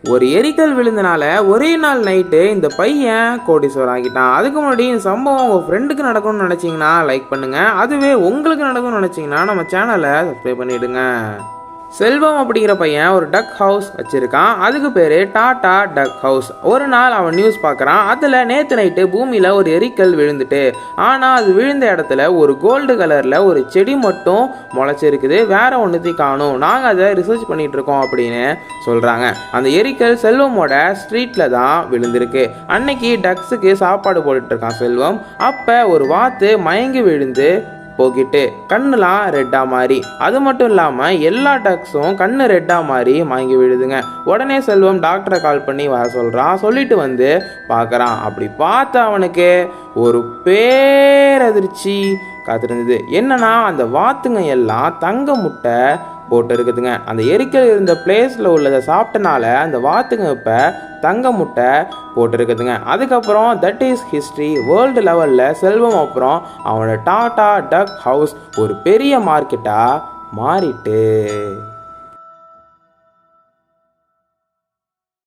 ஒரு எரிக்கல் விழுந்தனால ஒரே நாள் நைட்டு இந்த பையன் கோடீஸ்வரன் ஆகிட்டான். அதுக்கு முன்னாடி இந்த சம்பவம் உங்கள் ஃப்ரெண்டுக்கு நடக்கணும்னு நினச்சிங்கன்னா லைக் பண்ணுங்கள். அதுவே உங்களுக்கு நடக்கணும்னு நினச்சிங்கன்னா நம்ம சேனலை சப்ஸ்கிரைப் பண்ணிவிடுங்க. செல்வம் அப்படிங்கிற பையன் ஒரு டக் ஹவுஸ் வச்சுருக்கான். அதுக்கு பேர் டாடா டக் ஹவுஸ். ஒரு நாள் அவன் நியூஸ் பார்க்குறான். அதில் நேற்று நைட்டு பூமியில் ஒரு எரிக்கல் விழுந்துட்டு, ஆனால் அது விழுந்த இடத்துல ஒரு கோல்டு கலரில் ஒரு செடி மட்டும் முளைச்சிருக்குது, வேற ஒன்றுத்தையும் காணும். நாங்கள் அதை ரிசர்ச் பண்ணிகிட்ருக்கோம் அப்படின்னு சொல்கிறாங்க. அந்த எரிக்கல் செல்வமோட ஸ்ட்ரீட்டில் தான் விழுந்திருக்கு. அன்னைக்கு டக்ஸுக்கு சாப்பாடு போட்டுட்ருக்கான் செல்வம். அப்போ ஒரு வாத்து மயங்கி விழுந்து போக்கிட்டு கண்ணுலாம் ரெட்டாக மாறி, அது மட்டும் இல்லாமல் எல்லா டக்ஸும் கண்ணு ரெட்டாக மாறி மயங்கி விழுதுங்க. உடனே செல்வம் டாக்டரை கால் பண்ணி வர சொல்கிறான். சொல்லிட்டு வந்து பார்க்குறான். அப்படி பார்த்து அவனுக்கு ஒரு பேரதிர்ச்சி காத்திருந்தது. என்னன்னா, அந்த வாத்துங்க எல்லாம் தங்க முட்டை போட்டு இருக்குதுங்க. அந்த எரிக்கல் இருந்த பிளேஸில் உள்ளதை சாப்பிட்டனால அந்த வாத்துங்க இப்போ தங்க முட்டை போட்டுருக்குதுங்க. அதுக்கப்புறம் தட் இஸ் ஹிஸ்ட்ரி. வேர்ல்டு லெவலில் செல்வம் அப்புறம் அவனோட டாடா டக் ஹவுஸ் ஒரு பெரிய மார்க்கெட்டாக மாறிட்டு